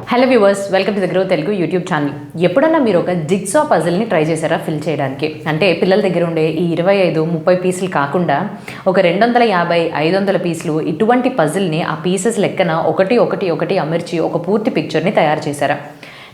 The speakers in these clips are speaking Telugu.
Hello viewers, welcome to the grow Telugu YouTube channel. ఎప్పుడన్నా మీరు ఒక జిగ్సా పజిల్ని ట్రై చేశారా ఫిల్ చేయడానికి? అంటే పిల్లల దగ్గర ఉండే ఈ 25-30 పీసులు కాకుండా ఒక 250, 500 పీసులు ఇటువంటి పజిల్ని ఆ పీసెస్ లెక్కన ఒకటి అమర్చి ఒక పూర్తి పిక్చర్ని తయారు చేశారా?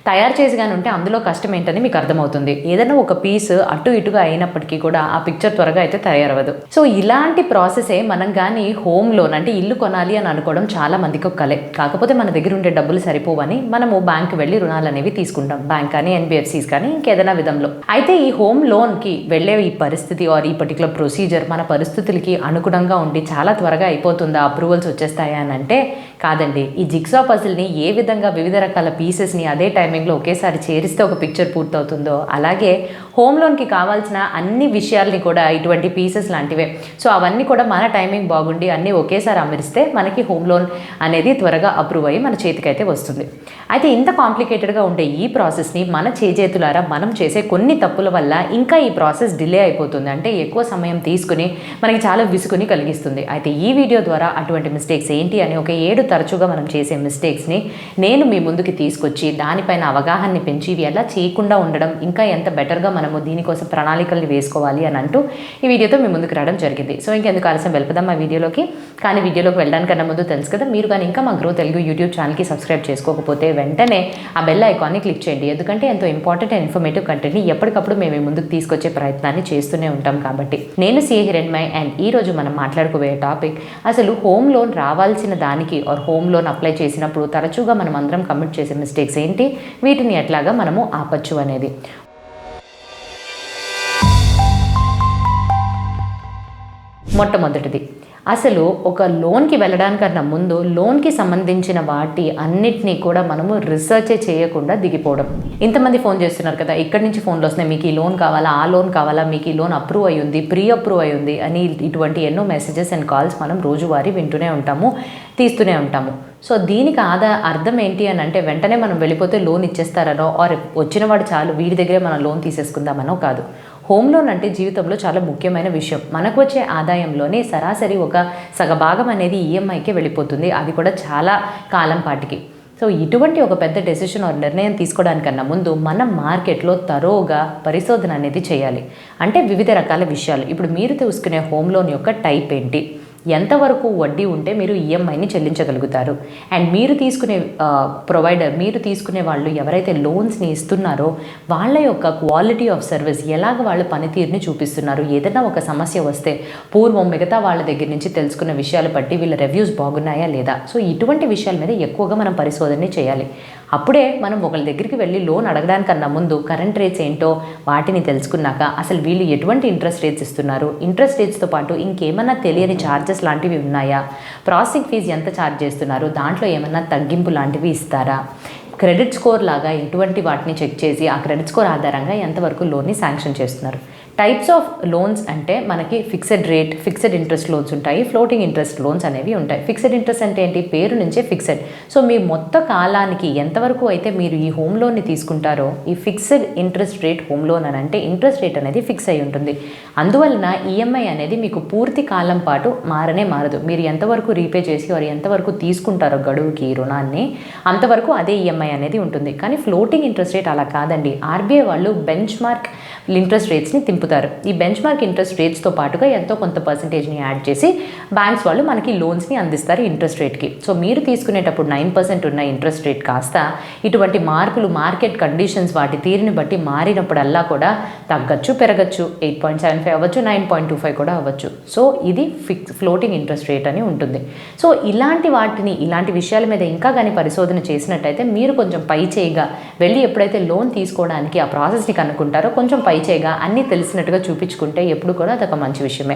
తయారు చేసి కానీ ఉంటే అందులో కష్టం ఏంటని మీకు అర్థమవుతుంది. ఏదైనా ఒక పీస్ అటు ఇటుగా అయినప్పటికీ కూడా ఆ పిక్చర్ త్వరగా అయితే తయారవ్వదు. సో ఇలాంటి ప్రాసెసే మనం కానీ హోమ్ లోన్ అంటే ఇల్లు కొనాలి అని అనుకోవడం చాలా మందికి ఒక కలే. కాకపోతే మన దగ్గర ఉండే డబ్బులు సరిపోవని మనము బ్యాంక్ వెళ్ళి రుణాలు అనేవి తీసుకుంటాం. బ్యాంక్ కానీ, NBFCs కానీ, ఇంకేదైనా విధంలో. అయితే ఈ హోమ్ లోన్కి వెళ్ళే ఈ పరిస్థితి ఆర్ ఈ పర్టికులర్ ప్రొసీజర్ మన పరిస్థితులకి అనుగుణంగా ఉండి చాలా త్వరగా అయిపోతుందా, అప్రూవల్స్ వచ్చేస్తాయా అని అంటే కాదండి. ఈ జిగ్సా పజిల్ని ఏ విధంగా వివిధ రకాల పీసెస్ని అదే టైమింగ్లో ఒకేసారి చేరిస్తే ఒక పిక్చర్ పూర్తవుతుందో అలాగే హోమ్ లోన్కి కావాల్సిన అన్ని విషయాల్ని కూడా ఇటువంటి పీసెస్ లాంటివే. సో అవన్నీ కూడా మన టైమింగ్ బాగుండి అన్నీ ఒకేసారి అమరిస్తే మనకి హోమ్ లోన్ అనేది త్వరగా అప్రూవ్ అయ్యి మన చేతికైతే వస్తుంది. అయితే ఇంత కాంప్లికేటెడ్గా ఉండే ఈ ప్రాసెస్ని మన చేతులారా మనం చేసే కొన్ని తప్పుల వల్ల ఇంకా ఈ ప్రాసెస్ డిలే అయిపోతుంది. అంటే ఎక్కువ సమయం తీసుకుని మనకి చాలా విసుగుని కలిగిస్తుంది. అయితే ఈ వీడియో ద్వారా అటువంటి మిస్టేక్స్ ఏంటి అని ఒక 7 తరచుగా మనం చేసే మిస్టేక్స్ని నేను మీ ముందుకి తీసుకొచ్చి దానిపైన అవగాహనని పెంచి ఇవి ఎలా చేయకుండా ఉండడం, ఇంకా ఎంత బెటర్గా మనము దీనికోసం ప్రణాళికల్ని వేసుకోవాలి అని అంటూ ఈ వీడియోతో మీ ముందుకు రావడం జరిగింది. సో ఇంకెందుకు ఆలస్యం వెళ్ళిపోదాం మా వీడియోలోకి. కానీ వీడియోలోకి వెళ్ళడానికన్నా ముందు తెలుసు కదా, మీరు కానీ ఇంకా మా గ్రో తెలుగు యూట్యూబ్ ఛానల్కి సబ్స్క్రైబ్ చేసుకోకపోతే వెంటనే ఆ బెల్ ఐకాన్ని క్లిక్ చేయండి. ఎందుకంటే ఎంతో ఇంపార్టెంట్ అండ్ ఇన్ఫర్మేటివ్ కంటెంట్ని ఎప్పటికప్పుడు మేము ముందుకు తీసుకొచ్చే ప్రయత్నాన్ని చేస్తూనే ఉంటాం కాబట్టి. నేను సిఏ హిరణ్మయ్ అండ్ ఈరోజు మనం మాట్లాడుకోబోయే టాపిక్ అసలు హోమ్ లోన్ రావాల్సిన దానికి ఆర్ హోమ్ లోన్ అప్లై చేసినప్పుడు తరచుగా మనం అందరం కమిట్ చేసే మిస్టేక్స్ ఏంటి, వీటిని ఎట్లాగా మనము ఆపచ్చు అనేది. మొట్టమొదటిది, అసలు ఒక లోన్కి వెళ్ళడానికన్నా ముందు లోన్కి సంబంధించిన వాటి అన్నిటినీ కూడా మనము రీసెర్చే చేయకుండా దిగిపోవడం. ఇంతమంది ఫోన్ చేస్తున్నారు కదా, ఇక్కడి నుంచి ఫోన్లు వస్తున్నాయి, మీకు ఈ లోన్ కావాలా, ఆ లోన్ కావాలా, మీకు ఈ లోన్ అప్రూవ్ అయ్యి ఉంది, ప్రీ అప్రూవ్ అయ్యి ఉంది అని ఇటువంటి ఎన్నో మెసేజెస్ అండ్ కాల్స్ మనం రోజువారీ వింటూనే ఉంటాము, తీస్తూనే ఉంటాము. సో దీనికి అర్థం ఏంటి అని అంటే వెంటనే మనం వెళ్ళిపోతే లోన్ ఇచ్చేస్తారనో ఆర్ వచ్చిన వాడు చాలు వీడి దగ్గరే మనం లోన్ తీసేసుకుందామనో కాదు. హోమ్ లోన్ అంటే జీవితంలో చాలా ముఖ్యమైన విషయం. మనకు వచ్చే ఆదాయంలోనే సరాసరి ఒక సగభాగం అనేది ఈఎంఐకే వెళ్ళిపోతుంది, అది కూడా చాలా కాలం పాటికి. సో ఇటువంటి ఒక పెద్ద డెసిషన్ ఆర్ నిర్ణయం తీసుకోవడానికన్నా ముందు మనం మార్కెట్లో తరోగా పరిశోధన అనేది చేయాలి. అంటే వివిధ రకాల విషయాలు. ఇప్పుడు మీరు తీసుకునే హోమ్ లోన్ యొక్క టైప్ ఏంటి, ఎంతవరకు వడ్డీ ఉంటే మీరు ఈఎంఐని చెల్లించగలుగుతారు, అండ్ మీరు తీసుకునే ప్రొవైడర్, మీరు తీసుకునే వాళ్ళు ఎవరైతే లోన్స్ని ఇస్తున్నారో వాళ్ళ యొక్క క్వాలిటీ ఆఫ్ సర్వీస్, ఎలాగ వాళ్ళ పనితీరుని చూపిస్తున్నారు, ఏదైనా ఒక సమస్య వస్తే పూర్వం మిగతా వాళ్ళ దగ్గర నుంచి తెలుసుకున్న విషయాలు బట్టి వీళ్ళ రివ్యూస్ బాగున్నాయా లేదా. సో ఇటువంటి విషయాల మీద ఎక్కువగా మనం పరిశోధన చేయాలి. అప్పుడే మనం ఒకళ్ళ దగ్గరికి వెళ్ళి లోన్ అడగడానికన్నా ముందు కరెంట్ రేట్స్ ఏంటో వాటిని తెలుసుకున్నాక అసలు వీళ్ళు ఎటువంటి ఇంట్రెస్ట్ రేట్స్ ఇస్తున్నారు, ఇంట్రెస్ట్ రేట్స్తో పాటు ఇంకేమన్నా తెలియని ఛార్జెస్ లాంటివి ఉన్నాయా, ప్రాసెసింగ్ ఫీజు ఎంత ఛార్జ్ చేస్తున్నారు, దాంట్లో ఏమన్నా తగ్గింపు లాంటివి ఇస్తారా, క్రెడిట్ స్కోర్ లాగా ఇటువంటి వాటిని చెక్ చేసి ఆ క్రెడిట్ స్కోర్ ఆధారంగా ఎంతవరకు లోన్ని శాంక్షన్ చేస్తున్నారు. టైప్స్ ఆఫ్ లోన్స్ అంటే మనకి fixed rate, fixed interest loans ఉంటాయి, ఫ్లోటింగ్ ఇంట్రెస్ట్ లోన్స్ అనేవి ఉంటాయి. ఫిక్స్డ్ ఇంట్రెస్ట్ అంటే ఏంటి, పేరు నుంచే ఫిక్స్డ్. సో మీ మొత్త కాలానికి ఎంతవరకు అయితే మీరు ఈ హోమ్ లోన్ని తీసుకుంటారో ఈ fixed interest rate home loan అని అంటే ఇంట్రెస్ట్ రేట్ అనేది ఫిక్స్ అయి ఉంటుంది. అందువలన ఈఎంఐ అనేది మీకు పూర్తి కాలం పాటు మారదు. మీరు ఎంతవరకు రీపే చేసి వారు ఎంతవరకు తీసుకుంటారో గడువుకి రుణాన్ని అంతవరకు అదే ఈఎంఐ అనేది ఉంటుంది. కానీ ఫ్లోటింగ్ ఇంట్రెస్ట్ రేట్ అలా కాదండి. ఆర్బీఐ వాళ్ళు బెంచ్ మార్క్ ఇంట్రెస్ట్ రేట్స్ని తింపుతారు. ఈ బెంచ్ మార్క్ ఇంట్రెస్ట్ రేట్స్తో పాటుగా ఎంతో కొంత పర్సంటేజ్ని యాడ్ చేసి బ్యాంక్స్ వాళ్ళు మనకి లోన్స్ని అందిస్తారు ఇంట్రెస్ట్ రేట్కి. సో మీరు తీసుకునేటప్పుడు 9% ఉన్న ఇంట్రెస్ట్ రేట్ కాస్త ఇటువంటి మార్పులు మార్కెట్ కండిషన్స్ వాటి తీరుని బట్టి మారినప్పుడల్లా కూడా తగ్గచ్చు, పెరగచ్చు, 8.75 అవ్వచ్చు, 9.25 కూడా అవ్వచ్చు. సో ఇది ఫ్లోటింగ్ ఇంట్రెస్ట్ రేట్ అని ఉంటుంది. సో ఇలాంటి విషయాల మీద ఇంకా కానీ పరిశోధన చేసినట్టయితే మీరు కొంచెం పై చేయిగా వెళ్ళి ఎప్పుడైతే లోన్ తీసుకోవడానికి ఆ ప్రాసెస్ని కనుక్కుంటారో కొంచెం పై చేయిగా అన్నీ తెలిసినట్టుగా చూపించుకుంటే ఎప్పుడు కూడా అదొక మంచి విషయమే.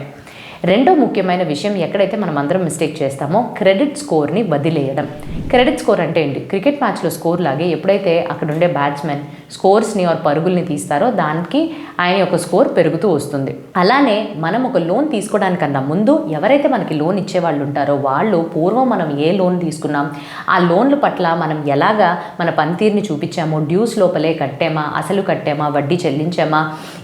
రెండో ముఖ్యమైన విషయం ఎక్కడైతే మనం అందరం మిస్టేక్ చేస్తామో క్రెడిట్ స్కోర్ని వదిలేయడం. క్రెడిట్ స్కోర్ అంటే ఏంటి, క్రికెట్ మ్యాచ్లో స్కోర్ లాగే ఎప్పుడైతే అక్కడ ఉండే బ్యాట్స్మెన్ స్కోర్స్ని ఆర్ పరుగుల్ని తీస్తారో దానికి ఆయన యొక్క స్కోర్ పెరుగుతూ వస్తుంది. అలానే మనం ఒక లోన్ తీసుకోవడానికన్నా ముందు ఎవరైతే మనకి లోన్ ఇచ్చేవాళ్ళు ఉంటారో వాళ్ళు పూర్వం మనం ఏ లోన్ తీసుకున్నాం, ఆ లోన్ల పట్ల మనం ఎలాగా మన పనితీరుని చూపించామో, డ్యూస్ లోపలే కట్టామా, అసలు కట్టామా, వడ్డీ చెల్లించామా,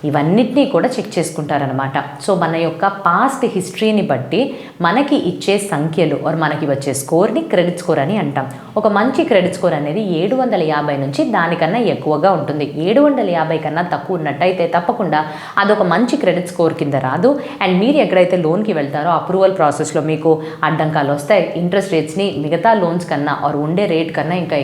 ఇవన్నిటినీ కూడా చెక్ చేసుకుంటారనమాట. సో మన యొక్క పాస్ట్ హిస్టరీని బట్టి మనకి ఇచ్చే సంఖ్యలు ఆర్ మనకి వచ్చే స్కోర్ని క్రెడిట్ స్కోర్ అని అంటాం. ఒక మంచి క్రెడిట్ స్కోర్ అనేది 750 నుంచి దానికన్నా ఎక్కువగా ఉంటుంది. 750 కన్నా తక్కువ ఉన్నట్టయితే తప్పకుండా అదొక మంచి క్రెడిట్ స్కోర్ కింద రాదు. అండ్ మీరు ఎక్కడైతే లోన్కి వెళ్తారో అప్రూవల్ ప్రాసెస్లో మీకు అడ్డంకాలు వస్తాయి. ఇంట్రెస్ట్ రేట్స్ని మిగతా లోన్స్ కన్నా ఆర్ ఉండే రేట్ కన్నా ఇంకా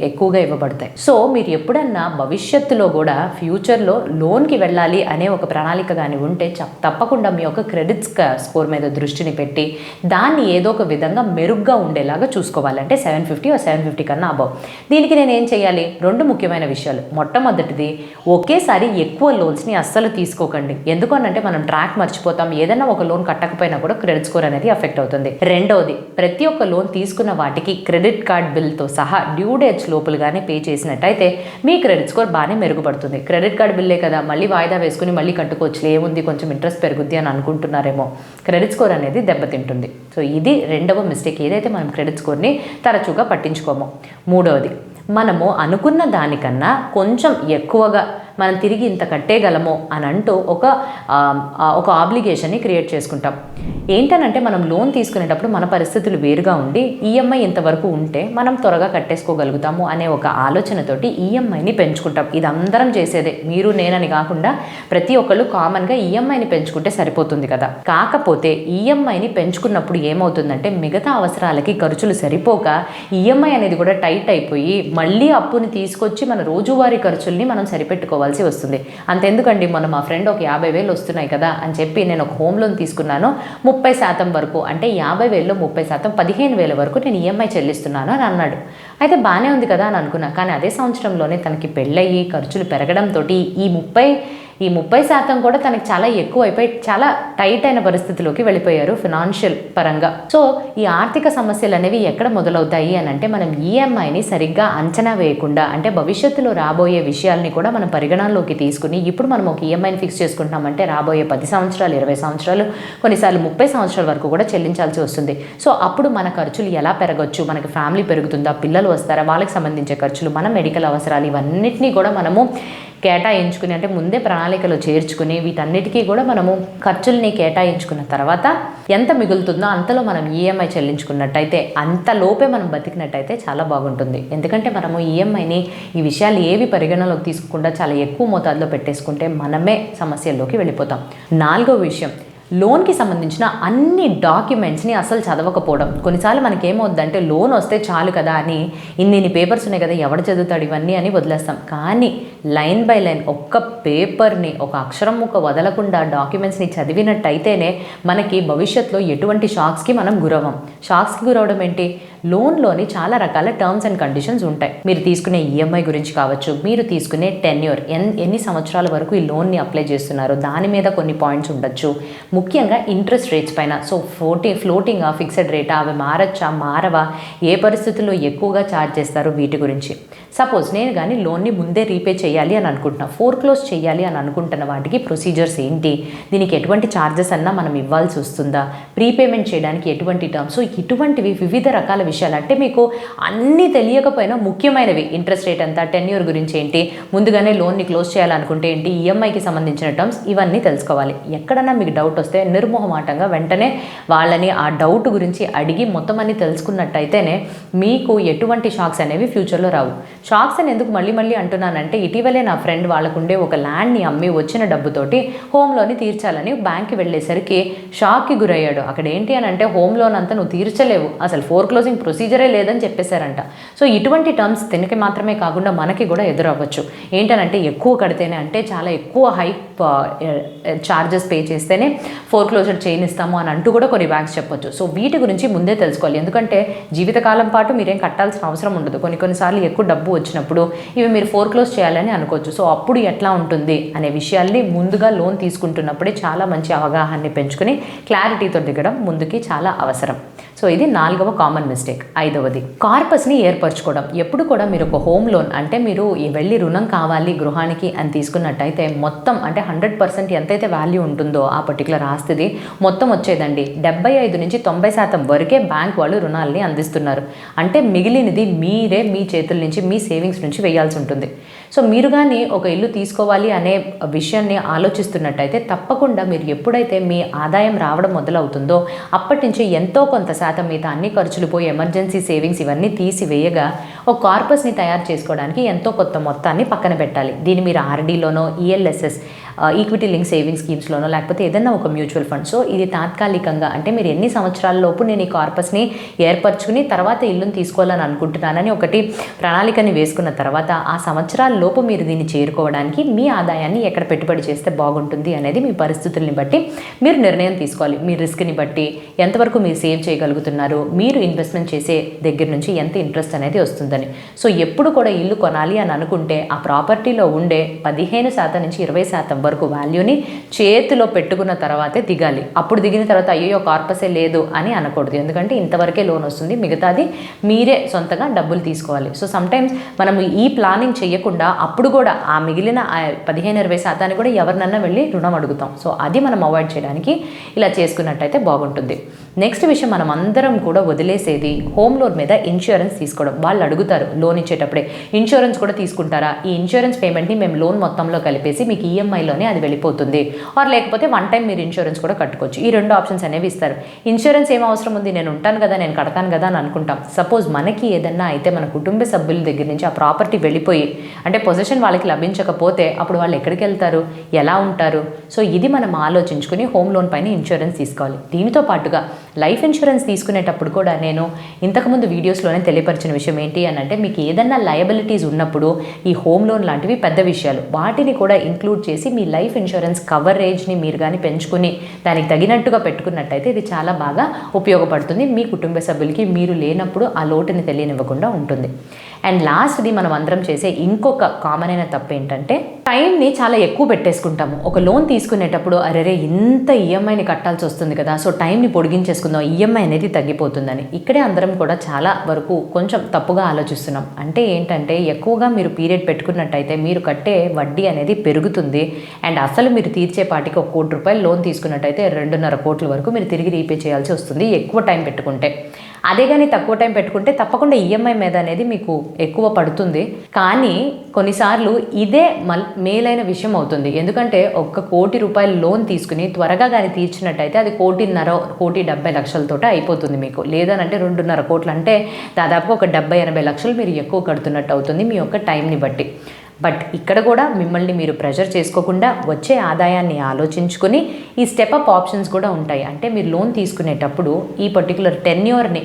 ఎక్కువగా ఇవ్వబడతాయి. సో మీరు ఎప్పుడన్నా భవిష్యత్తులో కూడా ఫ్యూచర్లో లోన్కి వెళ్ళాలి అనే ఒక ప్రణాళిక కానీ ఉంటే తప్పకుండా మీ యొక్క క్రెడిట్ స్కోర్ మీద దృష్టిని పెట్టి దాన్ని ఏదో ఒక విధంగా మెరుగ్గా ఉండేలాగా చూసుకోవాలంటే 750 or 750 కన్నా అబవ్. దీనికి నేను ఏం చేయాలి? 2 ముఖ్యమైన విషయాలు. మొట్టమొదటిది, ఒకేసారి ఎక్కువ లోన్స్ని అస్సలు తీసుకోకండి. ఎందుకనంటే మనం ట్రాక్ మర్చిపోతాం. ఏదైనా ఒక లోన్ కట్టకపోయినా కూడా క్రెడిట్ స్కోర్ అనేది అఫెక్ట్ అవుతుంది. రెండవది, ప్రతి ఒక్క లోన్ తీసుకున్న వాటికి క్రెడిట్ కార్డ్ బిల్తో సహా డ్యూ డేట్స్ లోపలగానే పే చేసినట్టయితే మీ క్రెడిట్ స్కోర్ బాగానే మెరుగుపడుతుంది. క్రెడిట్ కార్డ్ బిల్లే కదా, మళ్ళీ వాయిదా వేసుకుని మళ్ళీ కట్టుకోవచ్చు, ఏముంది కొంచెం ఇంట్రెస్ట్ పెరుగుద్ది అని అనుకుంటున్నారేమో. క్రెడిట్ స్కోర్ అనేది దెబ్బతింటుంది. సో ఇది రెండవ మిస్టేక్, ఏదైతే మనం క్రెడిట్ స్కోర్ని తరచుగా పట్టించుకోము. మూడవది, మనము అనుకున్న దానికన్నా కొంచెం ఎక్కువగా మనం తిరిగి ఇంత కట్టేయగలము అని అంటూ ఒక ఆబ్లిగేషన్ని క్రియేట్ చేసుకుంటాం. ఏంటనంటే మనం లోన్ తీసుకునేటప్పుడు మన పరిస్థితులు వేరుగా ఉండి ఈఎంఐ ఇంతవరకు ఉంటే మనం త్వరగా కట్టేసుకోగలుగుతాము అనే ఒక ఆలోచనతోటి ఈఎంఐని పెంచుకుంటాం. ఇది అందరం చేసేదే, మీరు నేనని కాకుండా ప్రతి ఒక్కళ్ళు కామన్గా ఈఎంఐని పెంచుకుంటే సరిపోతుంది కదా. కాకపోతే ఈఎంఐని పెంచుకున్నప్పుడు ఏమవుతుందంటే మిగతా అవసరాలకి ఖర్చులు సరిపోక ఈఎంఐ అనేది కూడా టైట్ అయిపోయి మళ్ళీ అప్పుని తీసుకొచ్చి మన రోజువారీ ఖర్చుల్ని మనం సరిపెట్టుకోవాల్సి వస్తుంది. అంతెందుకండి, మొన్న మా ఫ్రెండ్ ఒక 50,000 వస్తున్నాయి కదా అని చెప్పి నేను ఒక హోమ్ లోన్ తీసుకున్నాను. 30% వరకు, అంటే 50,000లో 30% 15,000 వరకు నేను ఈఎంఐ చెల్లిస్తున్నాను అని అన్నాడు. అయితే బాగానే ఉంది కదా అని అనుకున్నా. కానీ అదే సంవత్సరంలోనే తనకి పెళ్ళయి ఖర్చులు పెరగడంతో ఈ 30% కూడా తనకి చాలా ఎక్కువ అయిపోయి చాలా టైట్ అయిన పరిస్థితిలోకి వెళ్ళిపోయారు ఫినాన్షియల్ పరంగా. సో ఈ ఆర్థిక సమస్యలు అనేవి ఎక్కడ మొదలవుతాయి అని అంటే మనం ఈఎంఐని సరిగ్గా అంచనా వేయకుండా, అంటే భవిష్యత్తులో రాబోయే విషయాల్ని కూడా మనం పరిగణనలోకి తీసుకుని ఇప్పుడు మనం ఒక ఈఎంఐని ఫిక్స్ చేసుకుంటున్నామంటే రాబోయే 10 సంవత్సరాలు, 20 సంవత్సరాలు, కొన్నిసార్లు 30 సంవత్సరాల వరకు కూడా చెల్లించాల్సి వస్తుంది. సో అప్పుడు మన ఖర్చులు ఎలా పెరగచ్చు, మనకి ఫ్యామిలీ పెరుగుతుందా, పిల్లలు వస్తారా, వాళ్ళకి సంబంధించే ఖర్చులు, మన మెడికల్ అవసరాలు, ఇవన్నిటినీ కూడా మనము కేటాయించుకుని, అంటే ముందే ప్రణాళికలో చేర్చుకుని వీటన్నిటికీ కూడా మనము ఖర్చుల్ని కేటాయించుకున్న తర్వాత ఎంత మిగులుతుందో అంతలో మనం ఈఎంఐ చెల్లించుకున్నట్టయితే, అంతలోపే మనం బతికినట్టయితే చాలా బాగుంటుంది. ఎందుకంటే మనము ఈఎంఐని ఈ విషయాలు ఏవి పరిగణలోకి తీసుకోకుండా చాలా ఎక్కువ మోతాదులో పెట్టేసుకుంటే మనమే సమస్యల్లోకి వెళ్ళిపోతాం. 4వ విషయం, లోన్కి సంబంధించిన అన్ని డాక్యుమెంట్స్ని అసలు చదవకపోవడం. కొన్నిసార్లు మనకి ఏమవుద్దంటే లోన్ వస్తే చాలు కదా అని ఇన్ని పేపర్స్ ఉన్నాయి కదా, ఎవడు చదువుతాడు ఇవన్నీ అని వదిలేస్తాం. కానీ లైన్ బై లైన్ ఒక్క పేపర్ని, ఒక అక్షరం ముక్క వదలకుండా డాక్యుమెంట్స్ని చదివినట్టయితేనే మనకి భవిష్యత్తులో ఎటువంటి షాక్స్కి మనం గురవం. షాక్స్కి గురవడం ఏంటి? లోన్లోని చాలా రకాల టర్మ్స్ అండ్ కండిషన్స్ ఉంటాయి. మీరు తీసుకునే ఈఎంఐ గురించి కావచ్చు, మీరు తీసుకునే టెన్యూర్, ఎన్ని సంవత్సరాల వరకు ఈ లోన్ని అప్లై చేస్తున్నారు దాని మీద కొన్ని పాయింట్స్ ఉండొచ్చు. ముఖ్యంగా ఇంట్రెస్ట్ రేట్స్ పైన, సో ఫ్లోటింగ్ ఫిక్స్డ్ రేటా, అవి మారచ్చా మారవా, ఏ పరిస్థితుల్లో ఎక్కువగా ఛార్జ్ చేస్తారు, వీటి గురించి. సపోజ్ నేను కానీ లోన్ని ముందే రీపే చేయాలి అని అనుకుంటున్నా, ఫోర్క్లోజ్ చేయాలి అని అనుకుంటున్న వాటికి ప్రొసీజర్స్ ఏంటి, దీనికి ఎటువంటి ఛార్జెస్ అన్నా మనం ఇవ్వాల్సి వస్తుందా, ప్రీపేమెంట్ చేయడానికి ఎటువంటి టర్మ్స్, సో ఇటువంటివి వివిధ రకాల విషయాలు. అంటే మీకు అన్నీ తెలియకపోయినా ముఖ్యమైనవి, ఇంట్రెస్ట్ రేట్ ఎంత, టెన్యూర్ గురించి ఏంటి, ముందుగానే లోన్ని క్లోజ్ చేయాలనుకుంటే ఏంటి, ఈఎంఐకి సంబంధించిన టర్మ్స్, ఇవన్నీ తెలుసుకోవాలి. ఎక్కడన్నా మీకు డౌట్ వస్తే నిర్మోహమాటంగా వెంటనే వాళ్ళని ఆ డౌట్ గురించి అడిగి మొత్తం అన్ని తెలుసుకున్నట్టయితేనే మీకు ఎటువంటి షాక్స్ అనేవి ఫ్యూచర్లో రావు. షాక్స్ అని ఎందుకు మళ్ళీ అంటున్నానంటే, ఇటీవలే నా ఫ్రెండ్ వాళ్ళకుండే ఒక ల్యాండ్ని అమ్మి వచ్చిన డబ్బుతోటి హోమ్ లోన్ని తీర్చాలని బ్యాంక్కి వెళ్ళేసరికి షాక్కి గురయ్యాడు. అక్కడ ఏంటి అని అంటే హోమ్ లోన్ అంతా నువ్వు తీర్చలేవు, అసలు ఫోర్క్లోజింగ్ ప్రొసీజరే లేదని చెప్పేశారంట. సో ఇటువంటి టర్మ్స్ తినకి మాత్రమే కాకుండా మనకి కూడా ఎదురవ్వచ్చు. ఏంటనంటే ఎక్కువ కడితేనే, అంటే చాలా ఎక్కువ హై ఛార్జెస్ పే చేస్తేనే ఫోర్క్లోజర్ చేయనిస్తాము అని అంటూ కూడా కొన్ని బ్యాంక్స్ చెప్పొచ్చు. సో వీటి గురించి ముందే తెలుసుకోవాలి. ఎందుకంటే జీవితకాలం పాటు మీరేం కట్టాల్సిన అవసరం ఉండదు. కొన్నిసార్లు ఎక్కువ డబ్బు వచ్చినప్పుడు ఇవి మీరు ఫోర్క్లోజ్ చేయాలని అనుకోవచ్చు. సో అప్పుడు ఎట్లా ఉంటుంది అనే విషయాల్ని ముందుగా లోన్ తీసుకుంటున్నప్పుడే చాలా మంచి అవగాహనని పెంచుకుని క్లారిటీతో దిగడం ముందుకి చాలా అవసరం. సో ఇది 4వ కామన్ మిస్టేక్. 5వది కార్పస్ని ఏర్పరచుకోవడం. ఎప్పుడు కూడా మీరు ఒక హోమ్ లోన్ అంటే మీరు వెళ్ళి రుణం కావాలి గృహానికి అని తీసుకున్నట్టయితే మొత్తం అంటే 100% ఎంతైతే వాల్యూ ఉంటుందో ఆ పర్టికులర్ ఆస్తిది మొత్తం వచ్చేదండి 75 నుంచి 90% వరకే బ్యాంక్ వాళ్ళు రుణాలని అందిస్తున్నారు. అంటే మిగిలినది మీరే మీ చేతుల నుంచి మీ సేవింగ్స్ నుంచి వేయాల్సి ఉంటుంది. సో మీరు కానీ ఒక ఇల్లు తీసుకోవాలి అనే విషయాన్ని ఆలోచిస్తున్నట్టయితే తప్పకుండా మీరు ఎప్పుడైతే మీ ఆదాయం రావడం మొదలవుతుందో అప్పటి నుంచి ఎంతో కొంత శాతం మిగతా అన్ని ఖర్చులు పోయి ఎమర్జెన్సీ సేవింగ్స్ ఇవన్నీ తీసివేయగా ఒక కార్పస్ని తయారు చేసుకోవడానికి ఎంతో కొత్త మొత్తాన్ని పక్కన పెట్టాలి. దీన్ని మీరు ఆర్డీలోనో ఈఎల్ఎస్ఎస్ ఈక్విటీ లింక్ సేవింగ్ స్కీమ్స్లోనో లేకపోతే ఏదైనా ఒక మ్యూచువల్ ఫండ్. సో ఇది తాత్కాలికంగా అంటే మీరు ఎన్ని సంవత్సరాల లోపు నేను ఈ కార్పస్ని ఏర్పరచుకుని తర్వాత ఇల్లుని తీసుకోవాలని అనుకుంటున్నానని ఒకటి ప్రణాళికని వేసుకున్న తర్వాత ఆ సంవత్సరాల లోపు మీరు దీన్ని చేరుకోవడానికి మీ ఆదాయాన్ని ఎక్కడ పెట్టుబడి చేస్తే బాగుంటుంది అనేది మీ పరిస్థితుల్ని బట్టి మీరు నిర్ణయం తీసుకోవాలి. మీ రిస్క్ని బట్టి ఎంతవరకు మీరు సేవ్ చేయగలుగుతున్నారు, మీరు ఇన్వెస్ట్మెంట్ చేసే దగ్గర నుంచి ఎంత ఇంట్రెస్ట్ అనేది వస్తుందని. సో ఎప్పుడు కూడా ఇల్లు కొనాలి అని అనుకుంటే ఆ ప్రాపర్టీలో ఉండే 15% నుంచి 20% వరకు వాల్యూని చేతిలో పెట్టుకున్న తర్వాతే దిగాలి. అప్పుడు దిగిన తర్వాత అయ్యో కార్పసే లేదు అని అనకూడదు. ఎందుకంటే ఇంతవరకే లోన్ వస్తుంది, మిగతాది మీరే సొంతగా డబ్బులు తీసుకోవాలి. సో సమ్టైమ్స్ మనం ఈ ప్లానింగ్ చేయకుండా అప్పుడు కూడా ఆ మిగిలిన 15-20% కూడా ఎవరినన్నా వెళ్ళి రుణం అడుగుతాం. సో అది మనం అవాయిడ్ చేయడానికి ఇలా చేసుకున్నట్టయితే బాగుంటుంది. నెక్స్ట్ విషయం, మనం అందరం కూడా వదిలేసేది హోమ్ లోన్ మీద ఇన్సూరెన్స్ తీసుకోవడం. వాళ్ళు అడుగుతారు లోన్ ఇచ్చేటప్పుడే ఇన్సూరెన్స్ కూడా తీసుకుంటారా, ఈ ఇన్సూరెన్స్ పేమెంట్ని మేము లోన్ మొత్తంలో కలిపేసి మీకు ఈఎంఐలోనే అది వెళ్ళిపోతుంది, ఆర్ లేకపోతే వన్ టైం మీరు ఇన్సూరెన్స్ కూడా కట్టుకోవచ్చు. ఈ 2 ఆప్షన్స్ అనేవి ఇస్తారు. ఇన్సూరెన్స్ ఏం అవసరం ఉంది, నేను ఉంటాను కదా, నేను కడతాను కదా అని అనుకుంటాం. సపోజ్ మనకి ఏదన్నా అయితే మన కుటుంబ సభ్యుల దగ్గర నుంచి ఆ ప్రాపర్టీ వెళ్ళిపోయి అంటే పొజిషన్ వాళ్ళకి లభించకపోతే అప్పుడు వాళ్ళు ఎక్కడికి వెళ్తారు, ఎలా ఉంటారు? సో ఇది మనం ఆలోచించుకుని హోమ్ లోన్ పైన ఇన్సూరెన్స్ తీసుకోవాలి. దీనితో పాటుగా లైఫ్ ఇన్సూరెన్స్ తీసుకునేటప్పుడు కూడా నేను ఇంతకుముందు వీడియోస్లోనే తెలియపరిచిన విషయం ఏంటి అని అంటే మీకు ఏదన్నా లయబిలిటీస్ ఉన్నప్పుడు ఈ హోమ్ లోన్ లాంటివి పెద్ద విషయాలు, వాటిని కూడా ఇంక్లూడ్ చేసి మీ లైఫ్ ఇన్సూరెన్స్ కవరేజ్ని మీరు కానీ పెంచుకుని దానికి తగినట్టుగా పెట్టుకున్నట్టయితే ఇది చాలా బాగా ఉపయోగపడుతుంది. మీ కుటుంబ సభ్యులకి మీరు లేనప్పుడు ఆ లోటుని తెలియనివ్వకుండా ఉంటుంది. అండ్ లాస్ట్ది మనం అందరం చేసే ఇంకొక కామన్ అయిన తప్పు ఏంటంటే టైంని చాలా ఎక్కువ పెట్టేసుకుంటాము. ఒక లోన్ తీసుకునేటప్పుడు అరే ఇంత ఈఎంఐని కట్టాల్సి వస్తుంది కదా, సో టైంని పొడిగించేసుకుందాం, ఈఎంఐ అనేది తగ్గిపోతుందని. ఇక్కడే అందరం కూడా చాలా వరకు కొంచెం తప్పుగా ఆలోచిస్తున్నాం. అంటే ఏంటంటే ఎక్కువగా మీరు పీరియడ్ పెట్టుకున్నట్టయితే మీరు కట్టే వడ్డీ అనేది పెరుగుతుంది. అండ్ అసలు మీరు తీర్చేపాటికి ₹1 కోటి లోన్ తీసుకున్నట్టయితే 2.5 కోట్ల వరకు మీరు తిరిగి రీపే చేయాల్సి వస్తుంది ఎక్కువ టైం పెట్టుకుంటే. అదే కానీ తక్కువ టైం పెట్టుకుంటే తప్పకుండా ఈఎంఐ మీద అనేది మీకు ఎక్కువ పడుతుంది. కానీ కొన్నిసార్లు ఇదే మేలైన విషయం అవుతుంది. ఎందుకంటే ₹1 కోటి లోన్ తీసుకుని త్వరగా కానీ తీర్చినట్టయితే అది 1.5-1.70 లక్షలతో అయిపోతుంది మీకు. లేదనంటే 2.5 కోట్లు అంటే దాదాపుగా ఒక 70-80 లక్షలు మీరు ఎక్కువ కడుతున్నట్టు అవుతుంది మీ యొక్క టైంని బట్టి. బట్ ఇక్కడ కూడా మిమ్మల్ని మీరు ప్రెషర్ చేసుకోకుండా వచ్చే ఆదాయాన్ని ఆలోచించుకొని ఈ స్టెప్ అప్ ఆప్షన్స్ కూడా ఉంటాయి. అంటే మీరు లోన్ తీసుకునేటప్పుడు ఈ పర్టికులర్ టెన్యూర్ని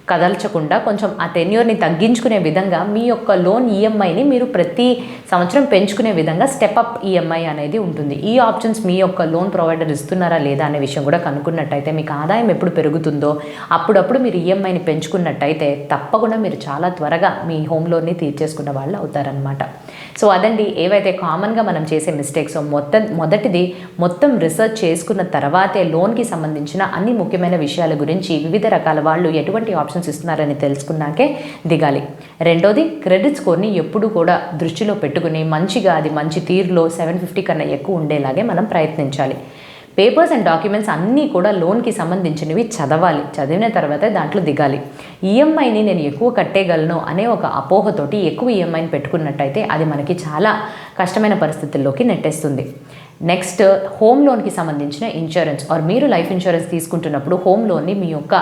కదల్చకుండా కొంచెం ఆ టెన్యూర్ని తగ్గించుకునే విధంగా మీ యొక్క లోన్ ఈఎంఐని మీరు ప్రతి సంవత్సరం పెంచుకునే విధంగా స్టెప్ అప్ ఈఎంఐ అనేది ఉంటుంది. ఈ ఆప్షన్స్ మీ యొక్క లోన్ ప్రొవైడర్ ఇస్తున్నారా లేదా అనే విషయం కూడా కనుక్కున్నట్టయితే మీకు ఆదాయం ఎప్పుడు పెరుగుతుందో అప్పుడప్పుడు మీరు ఈఎంఐని పెంచుకున్నట్టయితే తప్పకుండా మీరు చాలా త్వరగా మీ హోమ్ లోన్ని తీర్చేసుకున్న వాళ్ళు అవుతారనమాట. సో అదండి ఏవైతే కామన్గా మనం చేసే మిస్టేక్స్. మొదటిది మొత్తం రీసెర్చ్ చేసుకున్న తర్వాతే లోన్కి సంబంధించిన అన్ని ముఖ్యమైన విషయాల గురించి వివిధ రకాల వాళ్ళు ఎటువంటి ఆప్షన్స్ ఇస్తున్నారని తెలుసుకున్నాకే దిగాలి. రెండోది క్రెడిట్ స్కోర్ని ఎప్పుడు కూడా దృష్టిలో పెట్టుకుని మంచిగా అది మంచి తీరులో 750 కన్నా ఎక్కువ ఉండేలాగే మనం ప్రయత్నించాలి. పేపర్స్ అండ్ డాక్యుమెంట్స్ అన్నీ కూడా లోన్కి సంబంధించినవి చదవాలి. చదివిన తర్వాతే దాంట్లో దిగాలి. ఈఎంఐని నేను ఎక్కువ కట్టేయగలను అనే ఒక అపోహతోటి ఎక్కువ ఈఎంఐని పెట్టుకున్నట్టయితే అది మనకి చాలా కష్టమైన పరిస్థితుల్లోకి నెట్టేస్తుంది. నెక్స్ట్ హోమ్ లోన్కి సంబంధించిన ఇన్సూరెన్స్ ఆర్ మీరు లైఫ్ ఇన్సూరెన్స్ తీసుకుంటున్నప్పుడు హోమ్ లోన్ని మీ యొక్క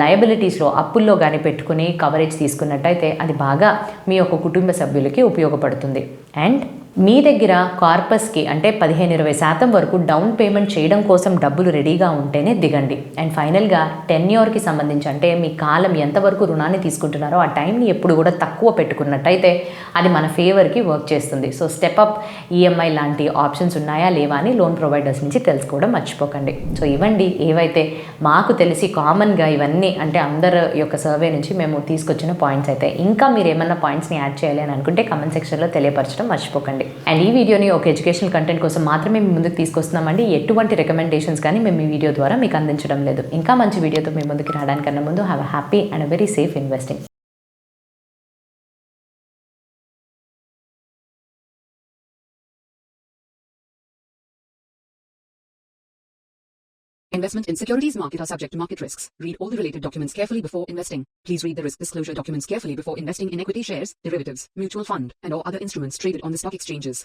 లయబిలిటీస్లో అప్పుల్లో కానీ పెట్టుకుని కవరేజ్ తీసుకున్నట్టయితే అది బాగా మీ యొక్క కుటుంబ సభ్యులకి ఉపయోగపడుతుంది. అండ్ మీ దగ్గర కార్పస్కి అంటే 15-20% వరకు డౌన్ పేమెంట్ చేయడం కోసం డబ్బులు రెడీగా ఉంటేనే దిగండి. అండ్ ఫైనల్గా టెన్యూర్కి సంబంధించి అంటే మీ కాలం ఎంతవరకు రుణాన్ని తీసుకుంటున్నారో ఆ టైంని ఎప్పుడు కూడా తక్కువ పెట్టుకున్నట్టయితే అది మన ఫేవర్కి వర్క్ చేస్తుంది. సో స్టెప్ అప్ ఈఎంఐ లాంటి ఆప్షన్స్ ఉన్నాయా లేవా అని లోన్ ప్రొవైడర్స్ నుంచి తెలుసుకోవడం మర్చిపోకండి. సో ఇవ్వండి ఏవైతే మాకు తెలిసి కామన్గా ఇవన్నీ అంటే అందరి యొక్క సర్వే నుంచి మేము తీసుకొచ్చిన పాయింట్స్ అయితే. ఇంకా మీరు ఏమన్నా పాయింట్స్ని యాడ్ చేయాలి అని అనుకుంటే కమెంట్ సెక్షన్లో తెలియపరచడం మర్చిపోకండి. అండ్ ఈ వీడియోని ఒక ఎడ్యుకేషనల్ కంటెంట్ కోసం మాత్రమే మీ ముందుకు తీసుకొస్తున్నామండి. ఎటువంటి రికమెండేషన్స్ కానీ మేము ఈ వీడియో ద్వారా మీకు అందించడం లేదు. ఇంకా మంచి వీడియోతో మీ ముందుకు రావడానికన్నా ముందు have a happy and a very safe investing. Investment in securities market are subject to market risks. Read all the related documents carefully before investing. Please read the risk disclosure documents carefully before investing in equity shares, derivatives, mutual fund, and or other instruments traded on the stock exchanges.